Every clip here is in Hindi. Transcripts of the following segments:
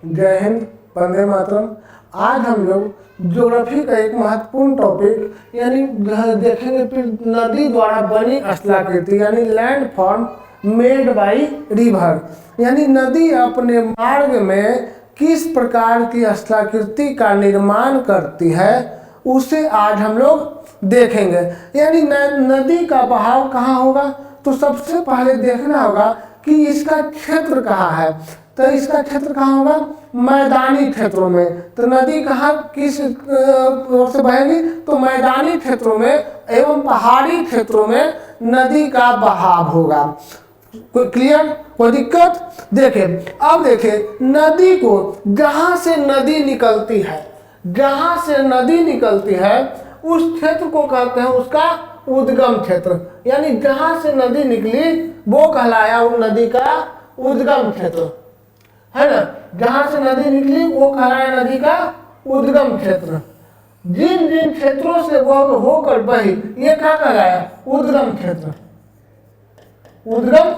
जय हिंद, वंदे मातरम। आज हम लोग ज्योग्राफी का एक महत्वपूर्ण टॉपिक यानी देखेंगे फिर नदी द्वारा बनी स्थलाकृति यानी land form made by river, यानी नदी अपने मार्ग में किस प्रकार की स्थलाकृति का निर्माण करती है उसे आज हम लोग देखेंगे। यानी नदी का बहाव कहाँ होगा, तो सबसे पहले देखना होगा कि इसका क्षेत्र कहाँ है। तो इसका क्षेत्र कहाँ होगा, मैदानी क्षेत्रों में। तो नदी कहाँ किस ओर से बहेगी, तो मैदानी क्षेत्रों में एवं पहाड़ी क्षेत्रों में नदी का बहाव होगा। कोई क्लियर, कोई दिक्कत? देखें, अब देखें नदी को जहां से नदी निकलती है, जहां से नदी निकलती है उस क्षेत्र को कहते हैं उसका उद्गम क्षेत्र। यानी जहां से नदी निकली वो कहलाया उस नदी का उद्गम क्षेत्र, है ना। जहां से नदी निकली वो कहलाया नदी का उद्गम क्षेत्र। जिन जिन क्षेत्रों से वो होकर बही ये क्या कहलाया, उद्गम क्षेत्र। उद्गम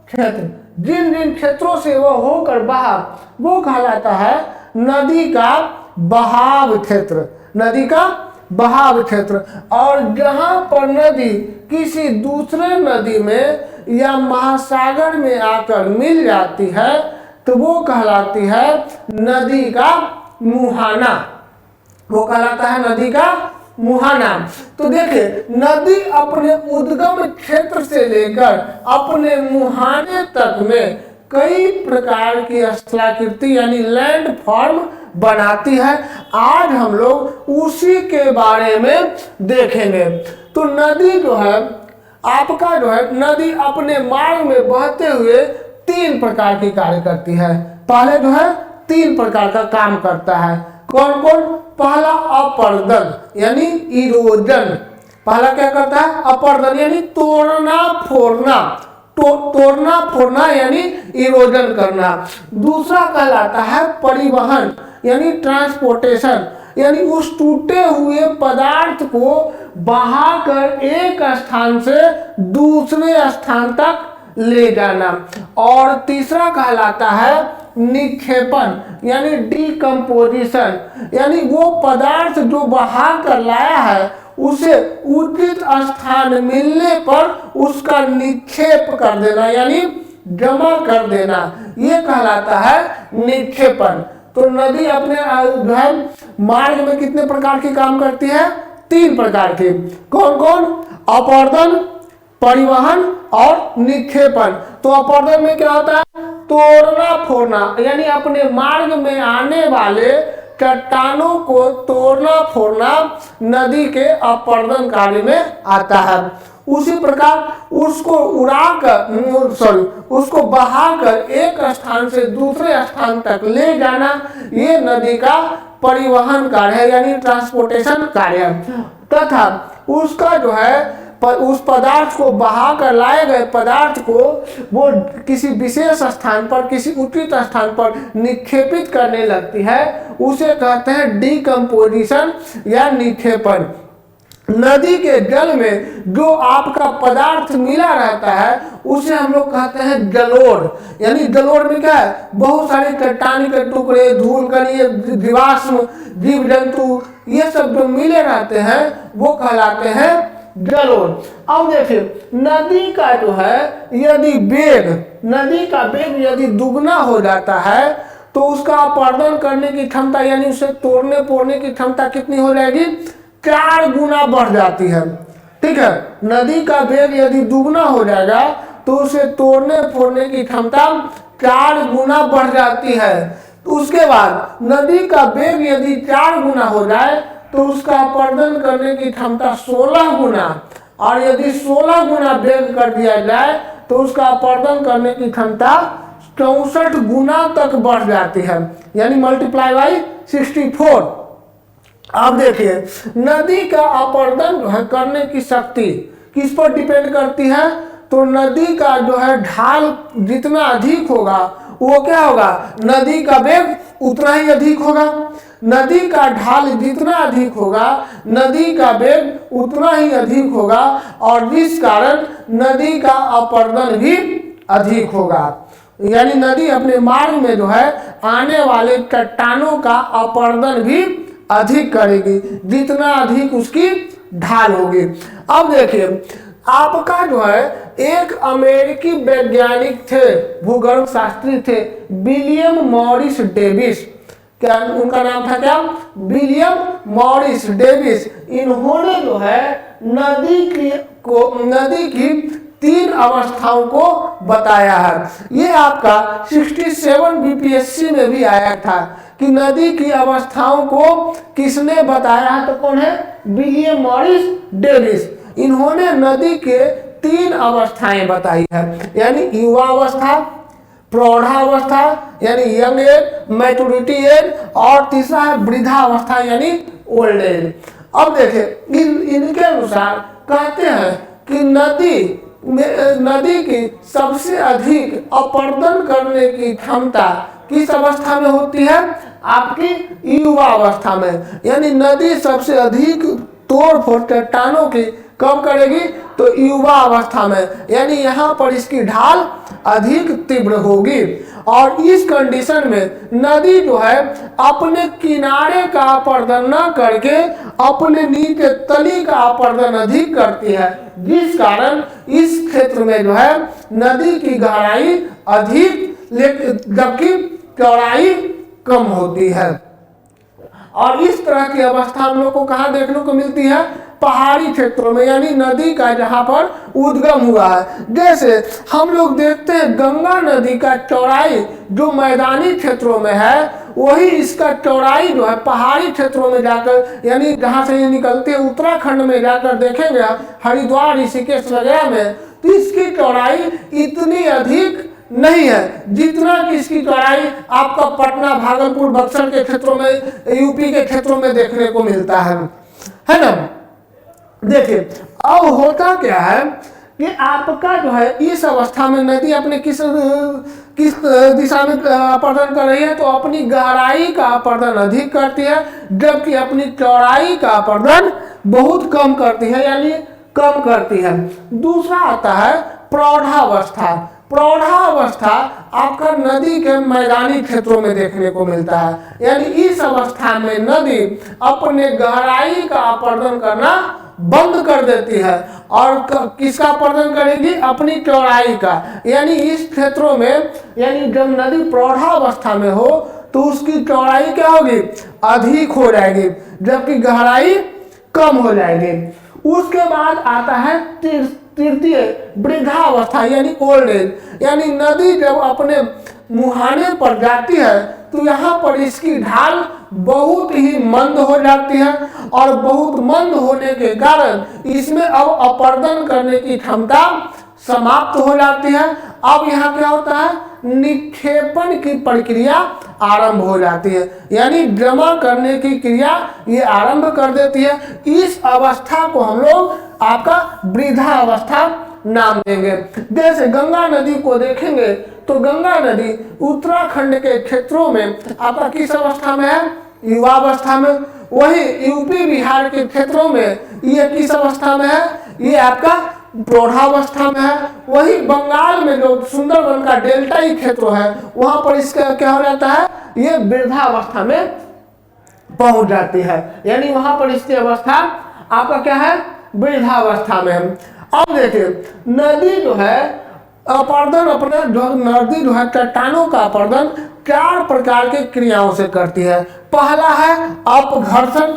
क्षेत्र जिन जिन क्षेत्रों से वो होकर बहा वो कहलाता है नदी का बहाव क्षेत्र, नदी का बहाव क्षेत्र। और जहां पर नदी किसी दूसरे नदी में या महासागर में आकर मिल जाती है तो वो कहलाती है नदी का मुहाना, वो कहलाता है नदी का मुहाना। तो देखिए नदी अपने उद्गम क्षेत्र से लेकर अपने मुहाने तक में कई प्रकार की स्थलाकृति यानी लैंड फॉर्म बनाती है। आज हम लोग उसी के बारे में देखेंगे। तो नदी जो है आपका जो है नदी अपने मार्ग में बहते हुए तीन प्रकार की कार्य करती है। पहले जो है तीन प्रकार का काम करता है। कौन कौन? पहला अपर्दन यानी इरोजन। पहला क्या करता है, अपर्दन यानी तोड़ना फोड़ना, तोड़ना फोड़ना यानी इरोजन करना। दूसरा कहलाता है परिवहन यानी ट्रांसपोर्टेशन, यानी उस टूटे हुए पदार्थ को बहाकर एक स्थान से दूसरे स्थान तक ले जाना। और तीसरा कहलाता है निक्षेपण यानी डिकम्पोजिशन, यानी वो पदार्थ जो बहा कर लाया है उसे उचित स्थान मिलने पर उसका निक्षेप कर देना यानी जमा कर देना, ये कहलाता है निक्षेपण। तो नदी अपने मार्ग में कितने प्रकार के काम करती है, तीन प्रकार के। कौन कौन? अपर्दन, परिवहन और निक्षेपण। तो अपर्दन में क्या होता है, तोड़ना फोड़ना यानी अपने मार्ग में आने वाले चट्टानों को तोड़ना फोड़ना नदी के अपर्दन कार्य में आता है। उसी प्रकार उसको उसको बहाकर एक स्थान से दूसरे स्थान तक ले जाना ये नदी का परिवहन कार्य है यानी ट्रांसपोर्टेशन कार्य। तथा उसका जो है उस पदार्थ को बहा कर लाए गए पदार्थ को वो किसी विशेष स्थान पर किसी उचित स्थान पर निक्षेपित करने लगती है, उसे कहते हैं डिकम्पोजिशन या निक्षेपण। नदी के जल में जो आपका पदार्थ मिला रहता है उसे हम लोग कहते हैं जलोढ़। यानी जलोढ़ में क्या है, बहुत सारे चट्टानी के टुकड़े, धूल कणीय, जीवाश्म, जीव जंतु ये सब जो मिले रहते हैं वो कहलाते हैं जलोढ़। अब देखिए नदी का जो है यदि वेग, नदी का वेग यदि दुगना हो जाता है तो उसका अपर्दन करने की क्षमता यानी उसे तोड़ने फोड़ने की क्षमता कितनी हो जाएगी, 4 गुना बढ़ जाती है। ठीक है, नदी का वेग यदि दुगना हो जाएगा तो उसे तोड़ने फोड़ने की क्षमता 4 गुना बढ़ जाती है। तो उसके बाद नदी का वेग यदि 4 गुना हो जाए तो उसका अपर्दन करने की क्षमता 16 गुना, और यदि 16 गुना वेग कर दिया जाए तो उसका अपर्दन करने की क्षमता 64 गुना तक बढ़ जाती है यानी मल्टीप्लाई बाई 64। अब देखिए नदी का अपर्दन जो है करने की शक्ति किस पर डिपेंड करती है, तो नदी का जो है ढाल जितना अधिक होगा वो क्या होगा, नदी का वेग उतना ही अधिक होगा। नदी का ढाल जितना अधिक होगा नदी का वेग उतना ही अधिक होगा, और जिस कारण नदी का अपर्दन भी अधिक होगा। यानी नदी अपने मार्ग में जो है आने वाले चट्टानों का अपरदन भी अधिक करेगी, जितना अधिक उसकी ढाल होगी। अब देखिए, आपका जो है एक अमेरिकी वैज्ञानिक थे, भूगर्भ शास्त्री थे, विलियम मॉरिस डेविस। क्या उनका नाम था? क्या? William Morris Davis. इन्होंने जो है नदी की 3 अवस्थाओं को बताया है। ये आपका 67 बीपीएससी में भी आया था कि नदी की अवस्थाओं को किसने बताया है? तो कौन है? William Morris Davis. इन्होंने नदी के 3 अवस्थाएं बताई है, यानी युवा अवस्था, प्रौढ़ावस्था यानी यंग एज, मैच्योरिटी एज, और तीसरा है वृद्धावस्था यानी ओल्ड एज। अब देखिए, इनके अनुसार कहते हैं कि नदी की सबसे अधिक अपरदन करने की क्षमता किस अवस्था में होती है? आपकी युवा अवस्था में। यानी नदी सबसे अधिक तोड़ फोड़ चट्टानों की कब करेगी? तो युवा अवस्था में, यानी यहाँ पर इसकी ढाल अधिक तीव्र होगी। और इस कंडीशन में नदी जो है अपने किनारे का अपरदन न करके अपने नीचे तली का अपरदन अधिक करती है, जिस कारण इस क्षेत्र में जो है नदी की गहराई अधिक जबकि चौड़ाई कम होती है। और इस तरह की अवस्था हम लोग को कहाँ देखने को मिलती है? पहाड़ी क्षेत्रों में, यानी नदी का जहाँ पर उद्गम हुआ है। जैसे हम लोग देखते हैं गंगा नदी का चौड़ाई जो मैदानी क्षेत्रों में है, वही इसका चौड़ाई जो है पहाड़ी क्षेत्रों में जाकर, यानी जहाँ से ये निकलते हैं उत्तराखंड में जाकर देखेंगे हरिद्वार, ऋषिकेश वगैरह में, तो इसकी चौड़ाई इतनी अधिक नहीं है जितना कि इसकी चौड़ाई आपका पटना, भागलपुर, बक्सर के क्षेत्रों में, यूपी के क्षेत्रों में देखने को मिलता है ना। देखिए, अब होता क्या है कि आपका जो है इस अवस्था में नदी अपने किस दिशा में अपरदन कर रही है? तो अपनी गहराई का अपरदन अधिक करती है, जबकि अपनी चौड़ाई का अपरदन बहुत कम करती है, यानी कम करती है। दूसरा आता है प्रौढ़ावस्था। प्रौढ़ावस्था आपका नदी के मैदानी क्षेत्रों में देखने को मिलता है, यानी इस अवस्था में नदी अपने गहराई का अपरदन करना बंद कर देती है और किसका अपरदन करेगी? अपनी चौड़ाई का। यानी इस क्षेत्रों में, यानी जब नदी प्रौढ़ावस्था में हो तो उसकी चौड़ाई क्या होगी? अधिक हो जाएगी, जबकि गहराई कम हो जाएगी। उसके बाद आता है तृतीय वृद्धावस्था यानी ओल्ड एज। यानी नदी जब अपने मुहाने पर जाती है तो यहाँ पर इसकी ढाल बहुत ही मंद हो जाती है, और बहुत मंद होने के कारण इसमें अब अपरदन करने की क्षमता समाप्त हो जाती है। अब यहाँ क्या होता है? निक्षेपण की प्रक्रिया आरंभ हो जाती है, यानी जमा करने की क्रिया ये आरंभ कर देती है। इस अवस्था को हम लोग आपका वृद्धा अवस्था नाम देंगे। जैसे गंगा नदी को देखेंगे तो गंगा नदी उत्तराखंड के क्षेत्रों में आपका किस अवस्था में है? युवा अवस्था में। वही यूपी बिहार के क्षेत्रों में ये किस अवस्था में है? ये आपका प्रौढ़ावस्था में है। वही बंगाल में जो सुंदरबन का डेल्टाई क्षेत्र है वहां पर इसका क्या हो जाता है? ये वृद्धावस्था में पहुंच जाती है, यानी वहां पर इसकी अवस्था आपका क्या है? वृद्धावस्था में। अब देखिए, नदी जो है अपरदन नदी जो है चट्टानों का अपरदन 4 प्रकार के क्रियाओं से करती है। पहला है अपघर्षण,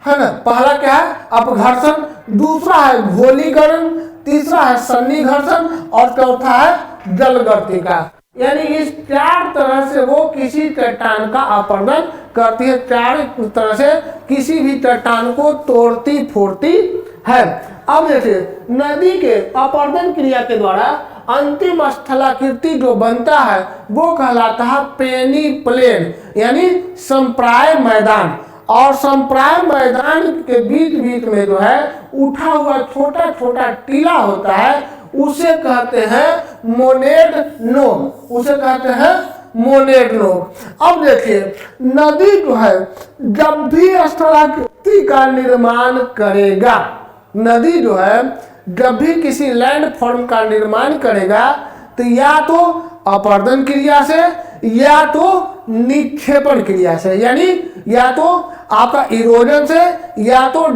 है ना? पहला क्या है? अपघर्षण। दूसरा है घोलीकरण, तीसरा है सन्निघर्षण, और चौथा है जलगर्तिका। यानी इस 4 तरह से वो किसी चट्टान का अपरदन करती है, 4 तरह से किसी भी चट्टान को तोड़ती फोड़ती है। अब देखिए, नदी के अपरदन क्रिया के द्वारा अंतिम स्थलाकृति जो बनता है वो कहलाता है पेनी प्लेन, यानी संप्राय मैदान। और संप्राय मैदान के बीच बीच में जो है उठा हुआ छोटा छोटा टीला होता है, उसे कहते हैं मोनेड नोक, उसे कहते हैं मोनेड नोक। अब देखिए, नदी जो है जब भी स्थलाकृति का निर्माण करेगा, नदी जो है जब भी किसी लैंड फॉर्म का निर्माण करेगा तो या तो अपरदन क्रिया से या तो निक्षेपण क्रिया से, यानी या तो आपका इरोजन से या तो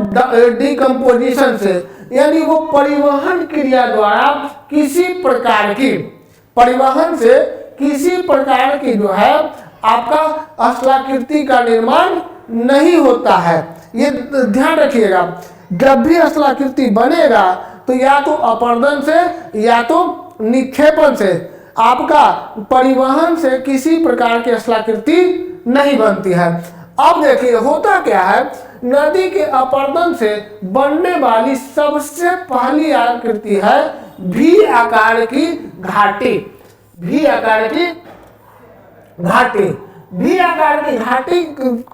डिकम्पोजिशन से, यानी वो परिवहन क्रिया द्वारा किसी प्रकार की परिवहन से किसी प्रकार की जो है आपका स्थलाकृति का निर्माण नहीं होता है। ये ध्यान रखिएगा, जब भी स्थलाकृति बनेगा तो या तो अपरदन से या तो निक्षेपण से, आपका परिवहन से किसी प्रकार की स्थलाकृति नहीं बनती है। अब देखिए होता क्या है, नदी के अपरदन से बनने वाली सबसे पहली आकृति है भी आकार की घाटी। भी आकार की घाटी, भी आकार की घाटी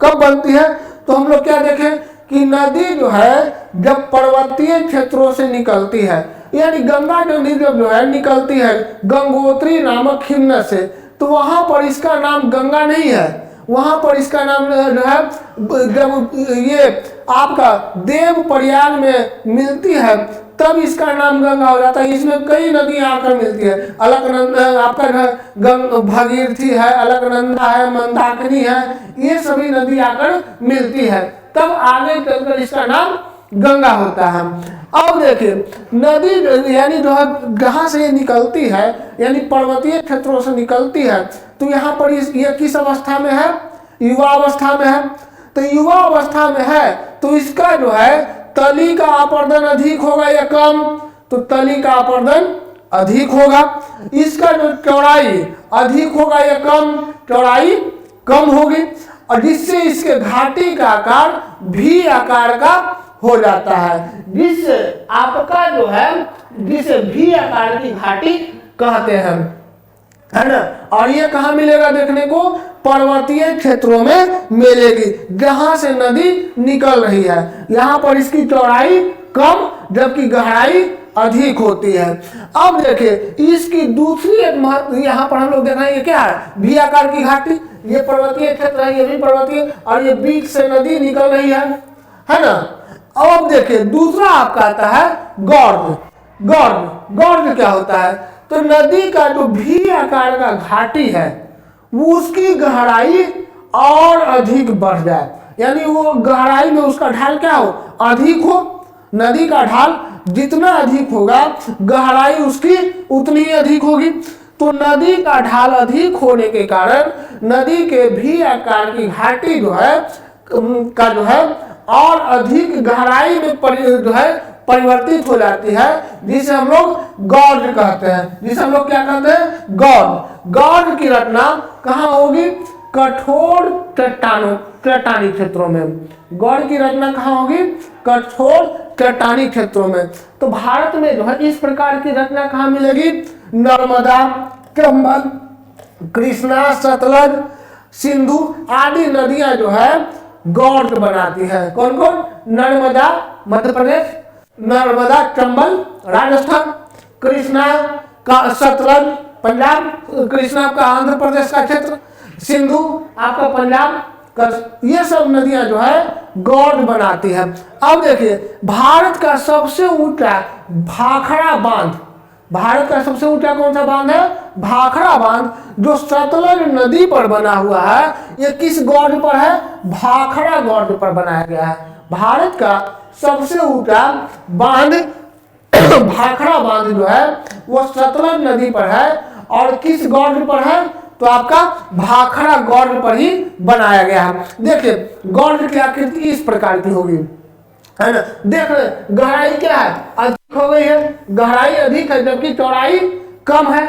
कब बनती है? तो हम लोग क्या देखें कि नदी जो है जब पर्वतीय क्षेत्रों से निकलती है, यानी गंगा नदी जब जो है निकलती है गंगोत्री नामक हिमनद से, तो वहां पर इसका नाम गंगा नहीं है, वहां पर इसका नाम जो है जब ये आपका देव प्रयाग में मिलती है तब इसका नाम गंगा हो जाता है। इसमें कई नदियां आकर मिलती है, अलकनंदा आपका भागीरथी है, अलकनंदा है, मंदाकिनी है, ये सभी नदी आकर मिलती है, तब आगे चलकर इसका नाम गंगा होता है। अब देखिए नदी यानी जो है जहाँ से ये निकलती है, यानी पर्वतीय क्षेत्रों से निकलती है, तो यहाँ पर ये किस अवस्था में है? युवा अवस्था में है। तो युवा अवस्था में है तो इसका जो है तली का अपरदन अधिक होगा या कम? तो तली का अपरदन अधिक होगा। इसका जो चौड़ाई अधिक होगा या कम? चौड़ाई कम होगी, और जिससे इसके घाटी का आकार भी आकार का हो जाता है, जिससे आपका जो है जिसे भी आकार की घाटी कहते हैं, है ना। और ये कहाँ मिलेगा देखने को? पर्वतीय क्षेत्रों में मिलेगी, जहां से नदी निकल रही है। यहाँ पर इसकी चौड़ाई कम जबकि गहराई अधिक होती है। अब देखिए इसकी दूसरी एक महत्व यहाँ पर हम लोग देख रहे हैं, ये क्या है? भी आकार की घाटी, ये पर्वतीय क्षेत्र है, ये भी पर्वतीय, और ये बीच से नदी निकल रही है ना। अब देखिए दूसरा आपका आता है गॉर्ज। गॉर्ज क्या होता है? तो नदी का जो भी आकार का घाटी है वो उसकी गहराई और अधिक बढ़ जाए, यानी वो गहराई में उसका ढाल क्या हो? अधिक हो। नदी का ढाल जितना अधिक होगा गहराई उसकी उतनी ही अधिक होगी। तो नदी का ढाल अधिक होने के कारण नदी के भी आकार की घाटी जो है का जो है और अधिक गहराई में जो है परिवर्तित हो जाती है, जिसे हम लोग गॉर्ज कहते हैं। जिसे हम लोग क्या कहते हैं? गॉर्ज। गॉर्ज की रचना कहाँ होगी? कठोर चट्टानी क्षेत्रों में। गॉर्ज की रचना कहाँ होगी? कठोर चट्टानी क्षेत्रों में। तो भारत में जो है इस प्रकार की रचना कहाँ मिलेगी? नर्मदा, चंबल, कृष्णा, सतलज, सिंधु आदि नदियां जो है गॉर्ज बनाती है। कौन कौन? नर्मदा मध्य प्रदेश, नर्मदा चंबल राजस्थान, कृष्णा का सतलज पंजाब, कृष्णा का आंध्र प्रदेश का क्षेत्र, सिंधु आपका पंजाब का, ये सब नदियां जो है गॉर्ज बनाती है। अब देखिए भारत का सबसे ऊंचा भाखड़ा बांध, भारत का सबसे ऊंचा कौन सा बांध है? भाखड़ा बांध, जो सतलज नदी पर बना हुआ है। ये किस गॉर्ज पर है? भाखड़ा गॉर्ज पर बनाया गया है। भारत का सबसे ऊंचा बांध भाखड़ा बांध जो है वो सतलज नदी पर है, और किस गॉर्ज पर है? तो आपका भाखड़ा गॉर्ज पर ही बनाया गया है। देखिए गॉर्ज की आकृति इस प्रकार की होगी, है ना। देख रहे गहराई क्या है? अधिक हो गई है, गहराई अधिक है जबकि चौड़ाई कम है।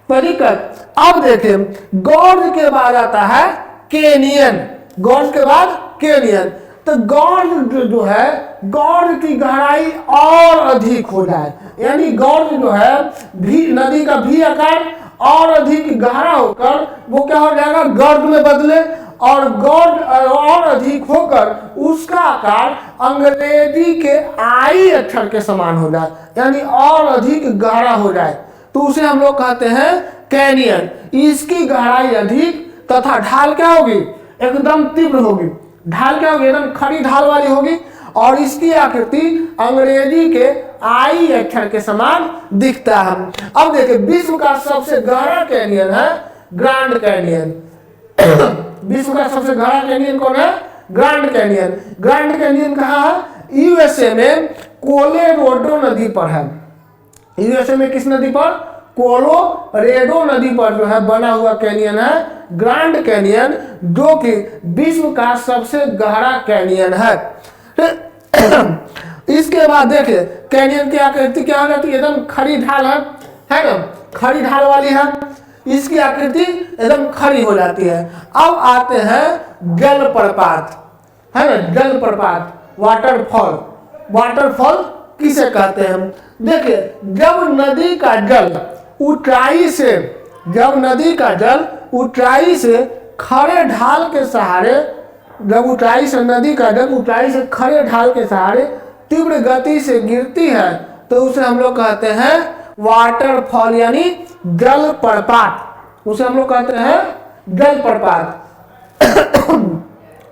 दिक्कत। अब देखिए गॉर्ज के बाद आता है कैनियन। गॉर्ज के बाद कैनियन। तो गॉर्ज जो है गॉर्ज की गहराई और अधिक हो जाए, यानी गॉर्ज जो है भी नदी का भी आकार और अधिक गहरा होकर वो क्या हो जाएगा? गर्द में बदले, और गॉर्ज और अधिक होकर उसका आकार अंग्रेजी के आई अक्षर के समान हो जाए, यानी और अधिक गहरा हो जाए, तो उसे हम लोग कहते हैं कैनियन। इसकी गहराई अधिक तथा ढाल क्या होगी? एकदम तीव्र होगी। ढाल क्या होगी? एकदम खड़ी ढाल वाली होगी, और इसकी आकृति अंग्रेजी के आई अक्षर के समान दिखता है। अब देखिए विश्व का सबसे गहरा कैनियन है ग्रैंड कैनियन। विश्व का सबसे गहरा कैनियन कौन है? Grand canyon. ग्रैंड कैनियन कहाँ है? यूएसए में कोलोराडो नदी पर है। यूएसए में किस नदी पर? कोलोराडो नदी पर जो है बना हुआ कैनियन है ग्रैंड कैनियन, जो कि विश्व का सबसे गहरा कैनियन है। इसके बाद देखिए कैनियन की आकृति क्या हो जाती है? एकदम खड़ी ढाल है ना, खड़ी ढाल वाली है, इसकी आकृति एकदम खड़ी हो जाती है। अब आते हैं जलप्रपात, है ना, जलप्रपात, वाटरफॉल। वाटरफॉल किसे कहते हैं? देखिए जब नदी का जल ऊंचाई से, जब नदी का जल ऊंचाई से खड़े ढाल के सहारे, जब ऊंचाई से नदी का जल ऊंचाई से खड़े ढाल के सहारे तीव्र गति से गिरती है तो उसे हम लोग कहते हैं वाटरफॉल यानी जलप्रपात। उसे हम लोग कहते हैं जलप्रपात।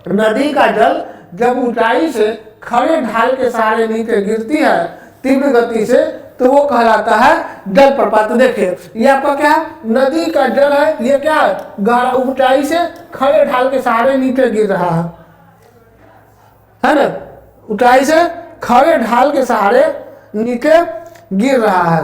नदी का जल जब ऊंचाई से खड़े ढाल के सहारे नीचे गिरती है तीव्र गति से तो वो कहलाता है जलप्रपात। देखिए ये आपका क्या है? नदी का जल है, ये क्या है? गहरा, ऊंचाई से खड़े ढाल के सहारे नीचे गिर रहा है ना, ऊंचाई से खड़े ढाल के सहारे नीचे गिर रहा है।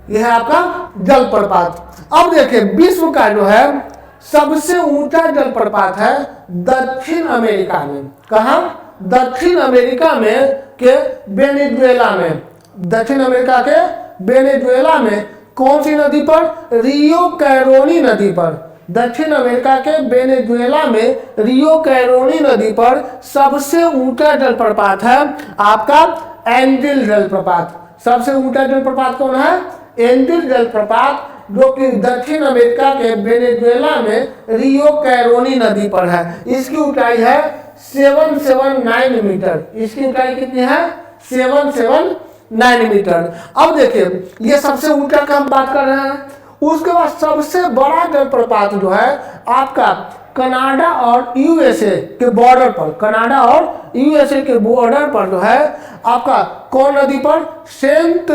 यह है आपका जलप्रपात। अब देखिए विश्व का जो है सबसे ऊंचा जलप्रपात है दक्षिण अमेरिका में। कहा? दक्षिण अमेरिका में के वेनेजुएला में। दक्षिण अमेरिका के वेनेजुएला में कौन सी नदी पर? रियो कैरोनी नदी पर। दक्षिण अमेरिका के वेनेजुएला में रियो कैरोनी नदी पर सबसे ऊंचा जलप्रपात है आपका एंजिल जलप्रपात। सबसे ऊंचा जलप्रपात कौन है? एंजिल जलप्रपात, जो कि दक्षिण अमेरिका के वेनेजुएला में रियो कैरोनी नदी पर है। इसकी ऊंचाई है 779 मीटर। इसकी ऊंचाई कितनी है? 779 मीटर। अब देखिए ये सबसे ऊंचा का हम बात कर रहे हैं। उसके बाद सबसे बड़ा जलप्रपात जो है आपका कनाडा और यूएसए के बॉर्डर पर, कनाडा और यूएसए के बॉर्डर पर जो है आपका कौन नदी पर? सेंट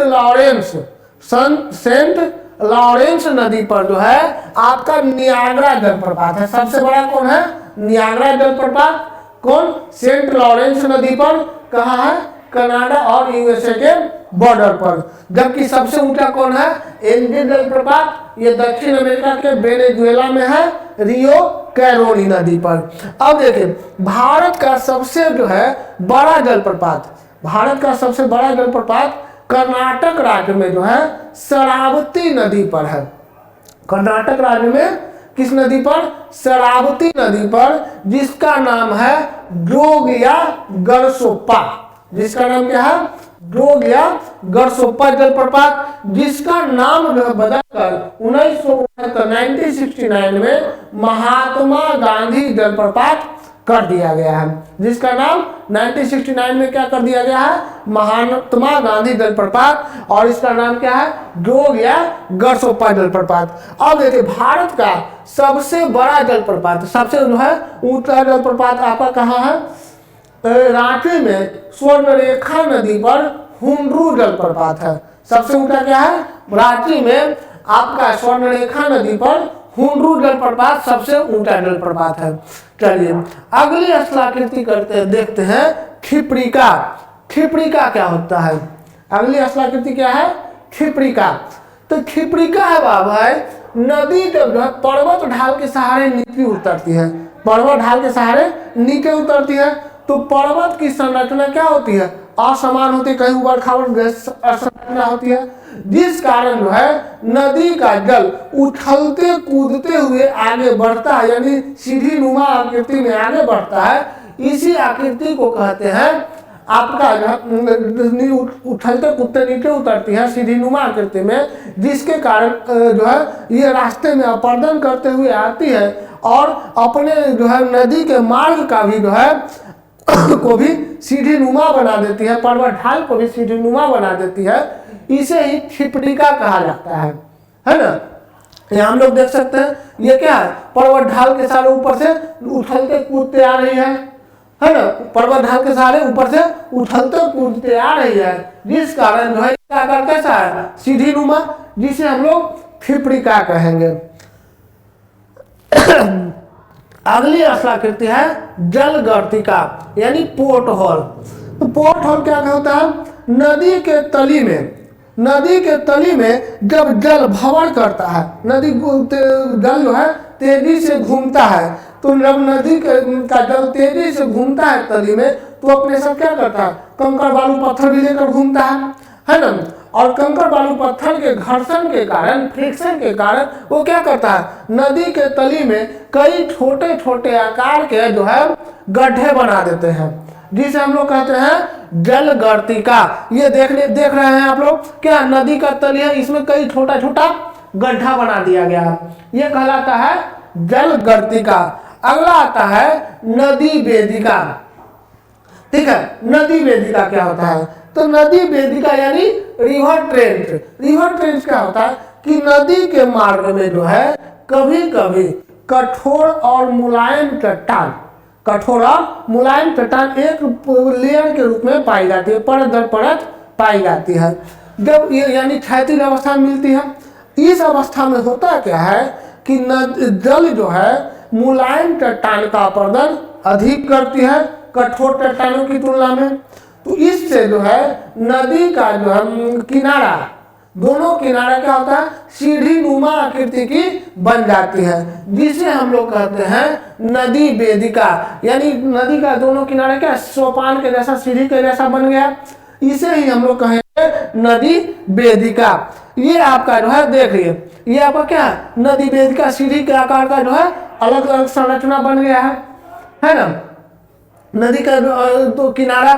लॉरेंस नदी पर जो है आपका नियाग्रा जलप्रपात है। सबसे बड़ा कौन है? नियाग्रा जलप्रपात। कौन? सेंट लॉरेंस नदी पर। कहाँ है? कनाडा और यूएसए के बॉर्डर पर। जबकि सबसे ऊंचा कौन है? एंजिल जलप्रपात। ये दक्षिण अमेरिका के वेनेजुएला में है रियो कैरोनी नदी पर। अब देखिए भारत का सबसे जो है बड़ा जलप्रपात, भारत का सबसे बड़ा जलप्रपात कर्नाटक राज्य में जो है शरावती नदी पर है। कर्नाटक राज्य में किस नदी पर? शरावती नदी पर, जिसका नाम है जोग या गरसोप्पा। जिसका नाम क्या है? जोग या गरसोप्पा जलप्रपात, जिसका नाम जो है बदलकर 1969 में महात्मा गांधी जलप्रपात कर दिया गया है। जिसका नाम 1969 में क्या कर दिया गया है? महात्मा गांधी जलप्रपात, और इसका नाम क्या है? जोग या गरसोप्पा जलप्रपात। अब देखिए भारत का सबसे बड़ा जलप्रपात, सबसे जो है ऊंचा जलप्रपात आपका कहाँ है? रांची में स्वर्णरेखा नदी पर हुंड्रू जलप्रपात है। सबसे ऊंचा क्या है? रांची में आपका स्वर्णरेखा नदी पर हुंड्रू जलप्रपात सबसे ऊंचा जलप्रपात है। चलिए अगली स्थलाकृति करते देखते हैं क्षिप्रिका। क्षिप्रिका क्या होता है? अगली स्थलाकृति क्या है? क्षिप्रिका। तो क्षिप्रिका है भाई नदी जब पर्वत ढाल के सहारे नीचे उतरती है, पर्वत ढाल के सहारे नीचे उतरती है तो पर्वत की संरचना क्या होती है? असमान होती है, कहीं ऊबड़ खाबड़ संरचना होती है, जिस कारण जो है नदी का जल उछलते कूदते हुए आगे बढ़ता है, यानी सीधी नुमा आकृति में आगे बढ़ता है। इसी आकृति को कहते हैं आपका उछलते कूदते नीचे उतरती है सीधी नुमा आकृति में, जिसके कारण जो है ये रास्ते में अपरदन करते हुए आती है और अपने जो है नदी के मार्ग का भी जो है को भी सीधी नुमा बना देती है, पर्वत ढाल को भी सीधी नुमा बना देती है। इसे ही क्षिप्रिका कहा जाता है ना। यहाँ हम लोग देख सकते हैं ये क्या है, पर्वत ढाल के सहारे ऊपर से उछलते कूदते आ रही है ना, पर्वत ढाल के सहारे ऊपर से उछलते कूदते आ रही है, जिस कारण जो है इसका आकार कैसा है, सीधी नुमा, जिसे हम लोग फिप्रिका कहेंगे। अगली स्थलाकृति है जलगर्तिका यानी पोर्ट होल। तो पोर्ट होल क्या होता है, नदी के तली में जब जल भंवर करता है, नदी जल जो है तेजी से घूमता है, तो जब नदी का जल तेजी से घूमता है तली में, तो अपने सब क्या करता है, कंकड़ बालू पत्थर भी लेकर घूमता है ना, और कंकड़ बालू पत्थर के घर्षण के कारण, फ्रिक्शन के कारण वो क्या करता है, नदी के तली में कई छोटे छोटे आकार के जो है गड्ढे बना देते हैं, जिसे हम लोग कहते हैं जलगर्तिका। ये देख रहे हैं आप लोग, क्या नदी का तल है, इसमें कई छोटा छोटा गड्ढा बना दिया गया, ये कहलाता है जलगर्तिका। अगला आता है नदी वेदिका। ठीक है, नदी वेदिका क्या होता है, तो नदी वेदिका यानी रिवर ट्रेंच। रिवर ट्रेंच क्या होता है कि नदी के मार्ग में जो है कभी कभी कठोर और मुलायम चट्टान, कठोर और मुलायम चट्टान एक लेयर के रूप में पाई जाती है, परत दर परत पाई जाती है। जब ये यानी क्षैतिज अवस्था मिलती है, इस अवस्था में होता क्या है कि जल जो है मुलायम चट्टान का अपर्दन अधिक करती है कठोर चट्टानों की तुलना में, तो इससे जो है नदी का जो है किनारा, दोनों किनारा क्या होता है, सीढ़ी नुमा आकृति की बन जाती है, जिसे हम लोग कहते हैं नदी वेदिका। यानी नदी का दोनों किनारा क्या सोपान के जैसा, सीढ़ी के जैसा बन गया, इसे ही हम लोग कहेंगे नदी वेदिका। ये आपका जो है देखिए, ये आपका क्या है, नदी वेदिका सीढ़ी के आकार का जो है अलग अलग संरचना बन गया है ना, नदी का तो किनारा।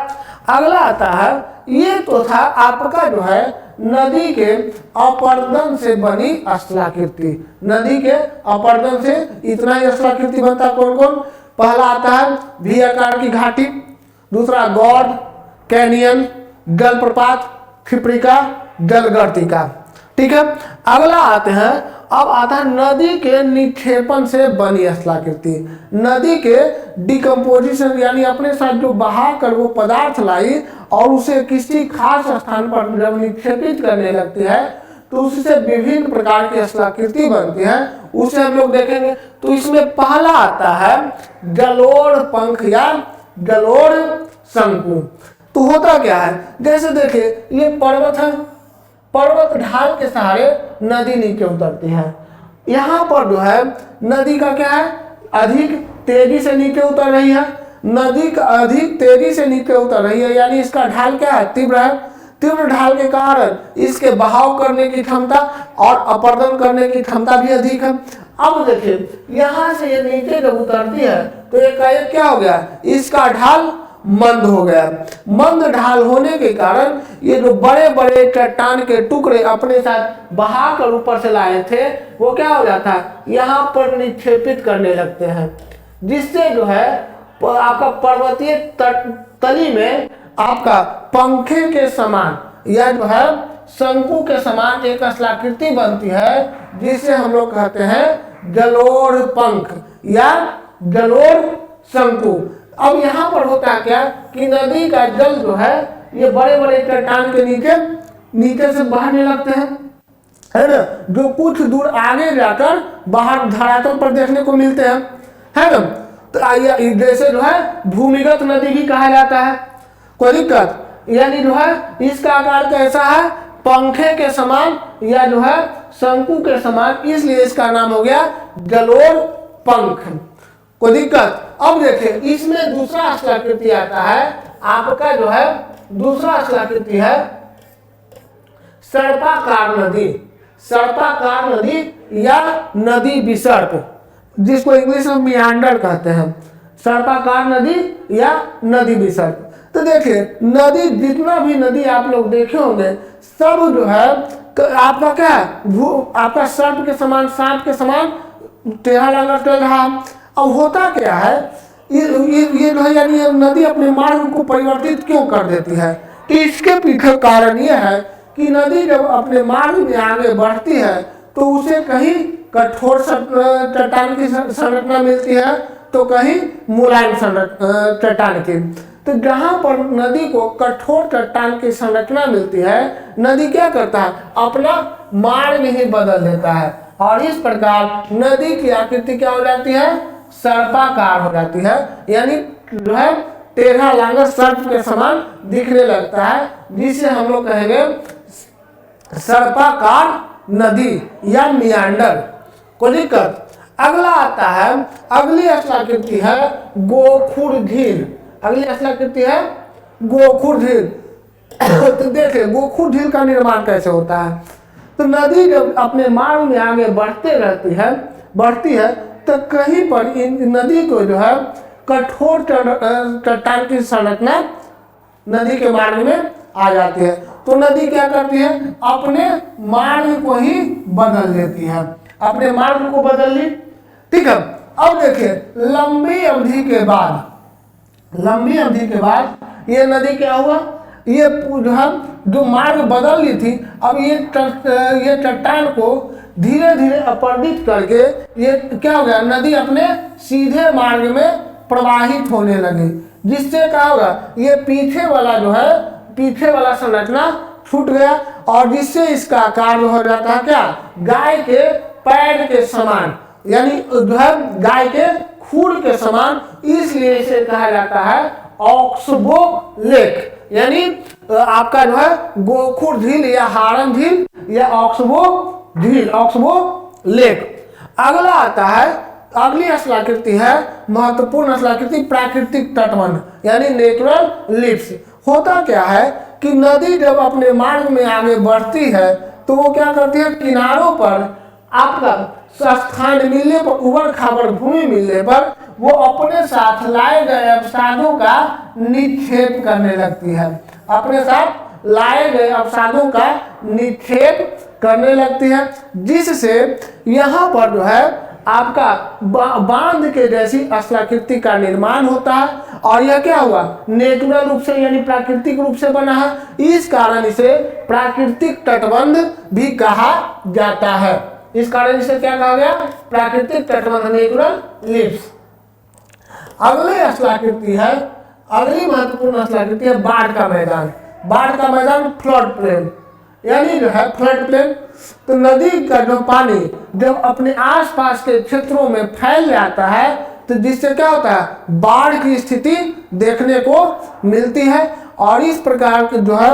अगला आता है, ये तो था आपका जो है नदी के अपर्दन से बनी स्थलाकृति। नदी के अपर्दन से इतना ही स्थलाकृति बनता, कौन कौन, पहला आता है वी आकार की घाटी, दूसरा गॉर्ड, कैनियन, जलप्रपात, फिप्रिका, जलगर्तिका। ठीक है, अगला आते हैं, अब आता है नदी के निक्षेपण से बनी स्थलाकृति। नदी के डिकम्पोजिशन यानी अपने साथ जो बहा कर वो पदार्थ लाई और उसे किसी खास स्थान पर जब निक्षेपित करने लगती है, तो उससे विभिन्न प्रकार की स्थलाकृति बनती है, उसे हम लोग देखेंगे। तो इसमें पहला आता है जलोढ़ पंख या जलोढ़ शंकु। तो होता क्या है, जैसे देखिए ये पर्वत है, पर्वत ढाल के सहारे नदी नीचे उतरती है, यहाँ पर जो है नदी का क्या है, अधिक तेजी से नीचे उतर रही है, नदी का अधिक तेजी से नीचे उतर रही है, यानी इसका ढाल क्या है, तीव्र है। तीव्र ढाल के कारण इसके बहाव करने की क्षमता और अपर्दन करने की क्षमता भी अधिक है। अब देखिए यहाँ से ये नीचे जब उतरती है तो एक क्या हो गया, इसका ढाल मंद हो गया। मंद ढाल होने के कारण ये जो बड़े बड़े चट्टान के टुकड़े अपने साथ बहा कर ऊपर से लाए थे, वो क्या हो जाता है, यहाँ पर निक्षेपित करने लगते हैं, जिससे जो है आपका पर्वतीय तली में आपका पंखे के समान या जो है शंकु के समान एक स्थलाकृति बनती है, जिसे हम लोग कहते हैं जलोढ़ पंख या जलोढ़ शंकु। अब यहाँ पर होता है क्या कि नदी का जल जो है ये बड़े बड़े चट्टान के नीचे से बहने लगते हैं, है ना, जो कुछ दूर आगे जाकर बाहर धरातल पर देखने को मिलते हैं, है ना। तो जैसे जो है भूमिगत नदी भी कहा जाता है, कोई दिक्कत, यानी जो है इसका आकार कैसा है, पंखे के समान या जो है शंकु के समान, इसलिए इसका नाम हो गया जलोढ़ पंख। कोई दिक्कत। अब देखिए इसमें दूसरा स्थलाकृति आता है, आपका जो है दूसरा स्थलाकृति है सर्पाकार नदी। सर्पाकार नदी या नदी विसर्प, जिसको इंग्लिश में मियांडर कहते हैं, सर्पाकार नदी या नदी विसर्प। तो देखिए नदी, जितना भी नदी आप लोग देखे होंगे, सब जो है आपका क्या है, आपका सर्प के समान, सांप के समान टेढ़ा लगा चल रहा है। अब होता क्या है, ये जो है यानी नदी अपने मार्ग को परिवर्तित क्यों कर देती है, तो इसके पीछे कारण ये है कि नदी जब अपने मार्ग में आगे बढ़ती है तो उसे कहीं कठोर चट्टान की संरचना मिलती है तो कहीं मुलायम चट्टान की। तो जहां पर नदी को कठोर चट्टान की संरचना मिलती है, नदी क्या करता है, अपना मार्ग ही बदल देता है और इस प्रकार नदी की आकृति क्या हो जाती है, सर्पाकार हो जाती है, यानी जो है टेढ़ा लांगा सर्प के समान दिखने लगता है, जिसे हम लोग कहेंगे सर्पाकार नदी या मियांडर। कोई दिक्कत? अगला आता है, अगली स्थलाकृति है गोखुर झील। अगली स्थलाकृति है गोखुर झील। तो देखिए गोखुर झील का निर्माण कैसे होता है। तो नदी जब अपने मार्ग में आगे बढ़ती है तो कहीं पर इन नदी को जो है कठोर चट्टान की संरचना नदी के मार्ग में आ जाती है। तो नदी क्या करती है, अपने मार्ग को ही बदल देती है, अपने मार्ग को बदल ली। ठीक है, अब देखिए लंबी अवधि के बाद ये नदी क्या हुआ, ये जो मार्ग बदल ली थी, अब ये चट्टान को धीरे धीरे अपरदित करके ये क्या हो गया, नदी अपने सीधे मार्ग में प्रवाहित होने लगी, जिससे क्या होगा, ये पीछे वाला संरचना छूट गया और जिससे इसका आकार हो जाता है क्या, गाय के पैर के समान, यानी जो है गाय के खूर के समान। इसलिए इसे कहा जाता है ऑक्सबो लेक, यानी आपका जो है गोखुर झील या हारन झील या ऑक्सबो झील, ऑक्सबो लेक। अगला आता है, अगली स्थलाकृति है महत्वपूर्ण स्थलाकृति प्राकृतिक तटबंध, यानी नेचुरल लिप्स। होता क्या है कि नदी जब अपने मार्ग में आगे बढ़ती है तो वो क्या करती है, किनारों पर आपका स्थान मिलने पर, उबड़ खाबड़ भूमि मिलने पर वो अपने साथ लाए गए अवसादों का निक्षेप करने लगती है, अपने साथ लाए गए अवसादों का निक्षेप करने लगती है, जिससे यहाँ पर जो है आपका बांध के जैसी स्थलाकृति का निर्माण होता है। और यह क्या हुआ, नेचुरल रूप से यानी प्राकृतिक रूप से बना है, इस कारण इसे प्राकृतिक तटबंध भी कहा जाता है। इस कारण इसे क्या कहा गया, प्राकृतिक तटबंध, नेचुरल लिप्स। अगली स्थलाकृति है, अगली महत्वपूर्ण स्थलाकृति है बाढ़ का मैदान। बाढ़ का मैदान फ्लड प्लेन, यानी जो है फ्लड प्लेन। तो नदी का जो पानी जब अपने आसपास के क्षेत्रों में फैल जाता है तो जिससे क्या होता है, बाढ़ की स्थिति देखने को मिलती है और इस प्रकार के जो है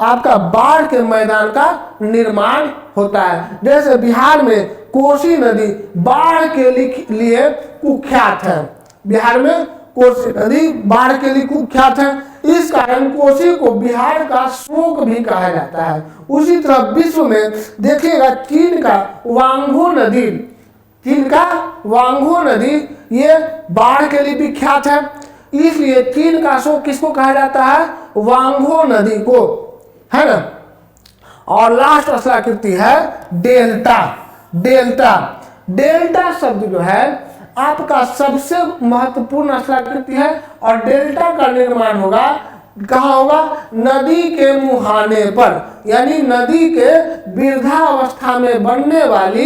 आपका बाढ़ के मैदान का निर्माण होता है। जैसे बिहार में कोसी नदी बाढ़ के लिए कुख्यात है, बिहार में कोसी नदी बाढ़ के लिए कुख्यात है, इस कारण कोसी को बिहार का शोक भी कहा जाता है। उसी तरह विश्व में देखिएगा चीन का वांगो नदी ये बाढ़ के लिए विख्यात है, इसलिए चीन का शोक किसको कहा जाता है, वांगो नदी को, है ना। और लास्ट स्थलाकृति है डेल्टा शब्द जो है आपका सबसे महत्वपूर्ण स्थलाकृति है और डेल्टा का निर्माण होगा कहाँ होगा, नदी के मुहाने पर, यानी नदी के वृद्धावस्था में बनने वाली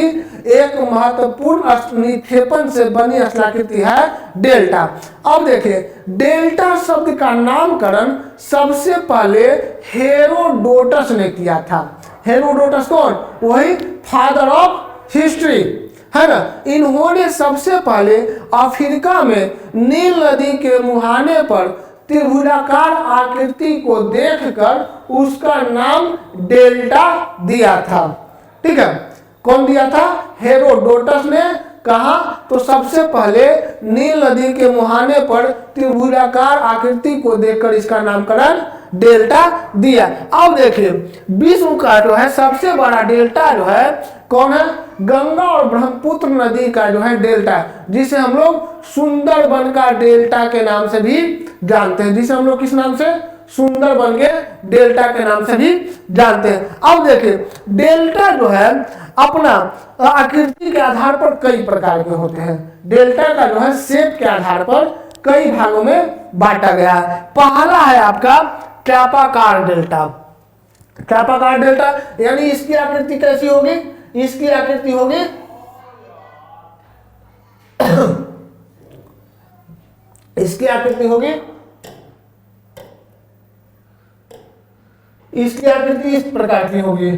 एक महत्वपूर्ण निक्षेपण से बनी स्थलाकृति है डेल्टा। अब देखिए डेल्टा शब्द का नामकरण सबसे पहले हेरोडोटस ने किया था। हेरोडोटस कौन, वही फादर ऑफ हिस्ट्री, है ना। इन्होंने सबसे पहले अफ्रीका में नील नदी के मुहाने पर त्रिभुजाकार आकृति को देखकर उसका नाम डेल्टा दिया था। ठीक है, कौन दिया था, हेरोडोटस ने। कहा तो सबसे पहले नील नदी के मुहाने पर त्रिभुजाकार आकृति को देखकर इसका नामकरण डेल्टा दिया। अब देखिए विश्व का जो है सबसे बड़ा डेल्टा जो है कौन है, गंगा और ब्रह्मपुत्र नदी का जो है डेल्टा, जिसे हम लोग सुंदरबन का डेल्टा के नाम से भी जानते हैं, जिसे हम लोग किस नाम से, सुंदरबन के डेल्टा के नाम से भी जानते हैं। अब देखिए डेल्टा जो है अपना आकृति के आधार पर कई प्रकार के होते हैं। डेल्टा का जो है शेप के आधार पर कई भागों में बांटा गया है। पहला है आपका चापाकार डेल्टा। चापाकार डेल्टा यानी इसकी आकृति कैसी होगी, इसकी आकृति होगी इसकी आकृति होगी, इसकी आकृति इस प्रकार की होगी।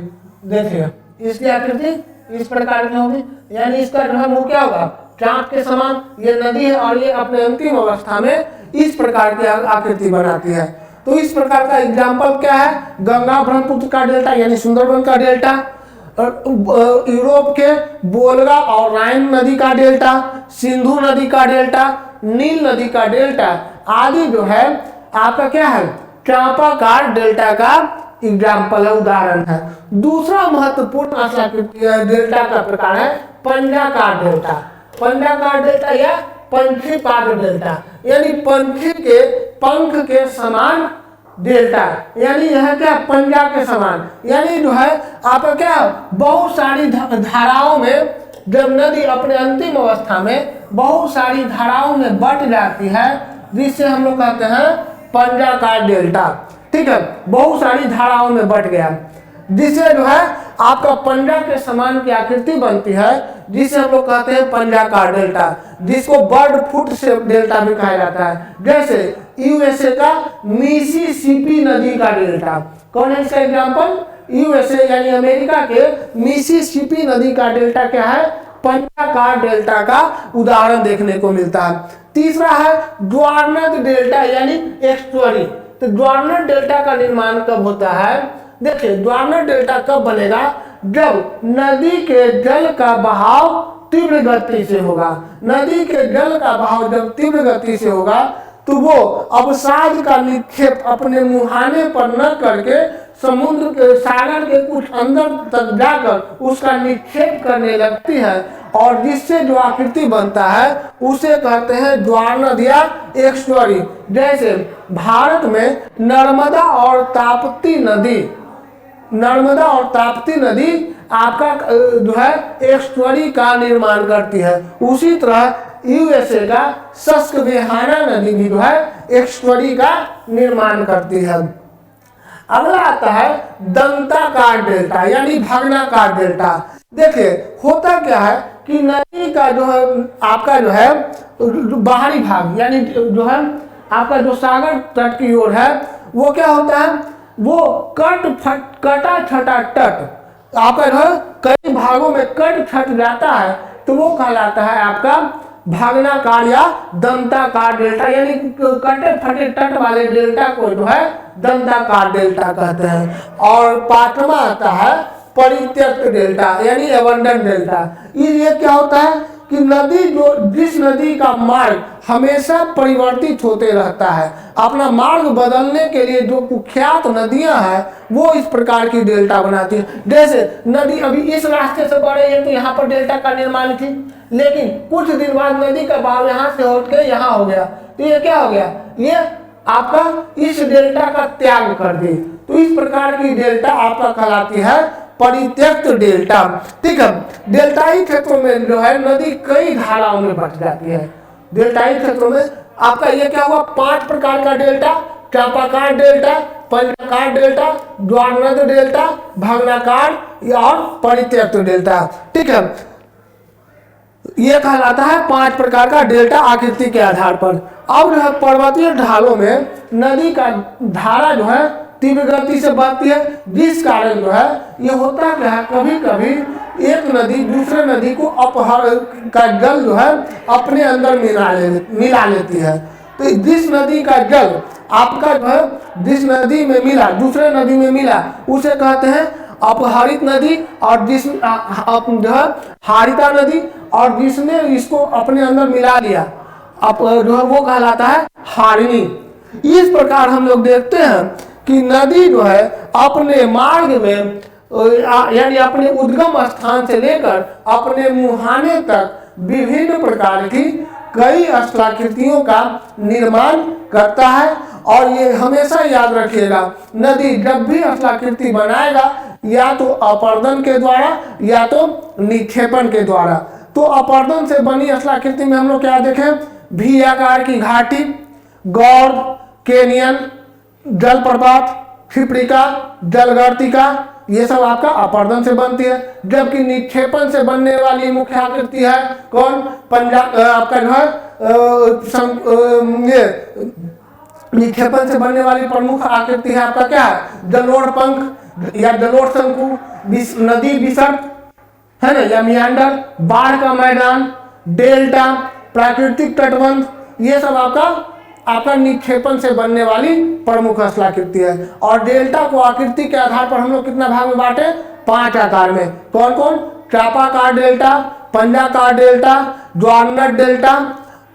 देखिए इसकी आकृति इस प्रकार की होगी, यानी इसका जो है मुंह क्या होगा, चांद के समान। ये नदी है और ये अपने अंतिम अवस्था में इस प्रकार की आकृति बनाती है। तो इस प्रकार का एग्जाम्पल क्या है, गंगा ब्रह्मपुत्र का डेल्टा यानी सुंदरबन का डेल्टा, यूरोप के वोल्गा और राइन नदी का डेल्टा, सिंधु नदी का डेल्टा, नील नदी का डेल्टा आदि जो है आपका क्या है, चापाकार डेल्टा का एग्जाम्पल है, उदाहरण है। दूसरा महत्वपूर्ण आश्लाकृति डेल्टा का प्रकार है पंजाकार डेल्टा। पंजाकार डेल्टा या पंछी पाद डेल्टा, यानी पंछी के पंख के समान डेल्टा, यानी यह क्या, पंजा के समान, यानी जो है आपका क्या, बहुत सारी धाराओं में जब नदी अपने अंतिम अवस्था में बहुत सारी धाराओं में बट जाती है, जिससे हम लोग कहते हैं पंजाकार डेल्टा। ठीक है, बहुत सारी धाराओं में बट गया, जिससे जो है आपका पंजा के समान की आकृति बनती है, जिसे हम लोग कहते हैं पंजाकार डेल्टा, जिसको बर्ड फुट से डेल्टा भी कहा जाता है। जैसे यूएसए का मिसिसिपी नदी का डेल्टा, कौन है इसका एग्जाम्पल, यूएसए यानी अमेरिका के मिसिसिपी नदी का डेल्टा क्या है, पंजाकार डेल्टा का उदाहरण देखने को मिलता है। तीसरा है ज्वारनद डेल्टा यानी एक्सट्री। तो ज्वारनद डेल्टा का निर्माण कब होता है, देखिए ज्वारनद डेल्टा कब बनेगा, जब नदी के जल का बहाव तीव्र गति से होगा। नदी के जल का बहाव जब तीव्र गति से होगा तो वो अवसाद का निक्षेप अपने मुहाने पर न करके समुद्र के सागर के कुछ अंदर तक जाकर उसका निक्षेप करने लगती है, और जिससे जो आकृति बनता है उसे कहते हैं ज्वारनद या एक्सट्री। जैसे भारत में नर्मदा और ताप्ती नदी, नर्मदा और ताप्ती नदी आपका जो है एक्सट्री का निर्माण करती है। उसी तरह यूएसए का सस्क्वेहाना नदी भी जो है एक्सट्री का निर्माण करती है। अगला आता है दंताकार डेल्टा यानी भग्नाकार डेल्टा। देखिए होता क्या है कि नदी का जो है आपका जो है बाहरी भाग यानी जो है आपका जो सागर तट की ओर है वो क्या होता है, वो कटा छटा तट आपका जो है कई भागों में कट छट जाता है, तो वो कहलाता है आपका भग्नाकार या दंताकार डेल्टा, यानी कटे फटे तट वाले डेल्टा को जो है दंताकार डेल्टा कहते हैं। और पांचवा आता है परित्यक्त डेल्टा यानी एबंडन डेल्टा। ये क्या होता है कि नदी जो जिस नदी का मार्ग हमेशा परिवर्तित होते रहता है, अपना मार्ग बदलने के लिए जो कुख्यात नदियां हैं वो इस प्रकार की डेल्टा बनाती है। जैसे नदी अभी इस रास्ते से बढ़ रही है तो यहाँ पर डेल्टा का निर्माण थी, लेकिन कुछ दिन बाद नदी का बहाव यहाँ से उठ के यहाँ हो गया, तो ये क्या हो गया, ये आपका इस डेल्टा का त्याग कर दी। तो इस प्रकार की डेल्टा आपका कहलाती है परित्यक्त डेल्टा। ठीक है, डेल्टाई क्षेत्रों में जो है नदी कई धाराओं में बट जाती है। डेल्टाई क्षेत्रों में आपका ये क्या हुआ, 5 प्रकार का डेल्टा, चापाकार डेल्टा, पंजाकार डेल्टा, ज्वारनद डेल्टा, भग्नाकार और परित्यक्त डेल्टा। ठीक है, यह कहलाता है 5 प्रकार का डेल्टा आकृति के आधार पर। अब जो है पर्वतीय ढालों में नदी का धारा जो है तीव्र गति से बहती है, जिस कारण जो है ये होता क्या है, कभी कभी एक नदी दूसरे नदी को अपहरण का जल जो है अपने अंदर मिला लेती है। तो जिस नदी का जल आपका जो है जिस नदी में मिला दूसरे नदी में मिला उसे कहते हैं अपहरित नदी, और जिस जो है हारिता नदी, और जिसने इसको अपने अंदर मिला लिया जो है वो कहलाता है हारिणी। इस प्रकार हम लोग देखते हैं कि नदी जो है अपने मार्ग में यानी अपने उद्गम स्थान से लेकर अपने मुहाने तक विभिन्न प्रकार की कई स्थलाकृतियों का निर्माण करता है। और ये हमेशा याद रखिएगा, नदी जब भी स्थलाकृति बनाएगा या तो अपर्दन के द्वारा या तो निक्षेपण के द्वारा। तो अपर्दन से बनी स्थलाकृति में हम लोग क्या देखें, भी आकार की घाटी, गौर, कैनियन, जलप्रपात, क्षिप्रिका, जलगर्तिका, ये सब आपका अपरदन से बनती है। जबकि निक्षेपण से बनने वाली मुख्य आकृति है कौन, पंजाब आपका जो है ये निक्षेपण से बनने वाली प्रमुख आकृति है आपका क्या है, जलोढ़ पंख या जलोढ़ शंकु, नदी विसर्प है ना, या मियांडर, बाढ़ का मैदान, डेल्टा, प्राकृतिक तटबंध, ये सब आपका निक्षेपण से बनने वाली प्रमुख स्थलाकृति है। और डेल्टा को आकृति के आधार पर हम लोग कितना भाग में बांटे, 5 आकार में। कौन कौन, चापाकार डेल्टा, पंजाकार डेल्टा, ज्वारनट डेल्टा,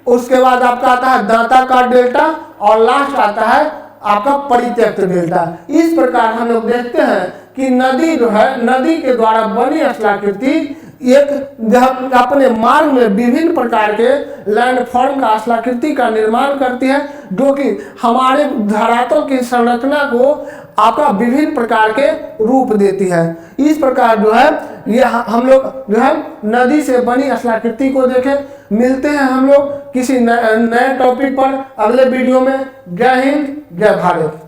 उसके बाद आपका आता है दांताकार डेल्टा, और लास्ट आता है आपका परित्यक्त डेल्टा। इस प्रकार हम लोग देखते हैं कि नदी जो है, नदी के द्वारा बनी स्थलाकृति एक अपने मार्ग में विभिन्न प्रकार के लैंडफॉर्म का स्थलाकृति का निर्माण करती है, जो कि हमारे धरातल की संरचना को आपका विभिन्न प्रकार के रूप देती है। इस प्रकार जो है ये हम लोग जो है नदी से बनी स्थलाकृति को देखें। मिलते हैं हम लोग किसी नए टॉपिक पर अगले वीडियो में। जय हिंद, जय भारत।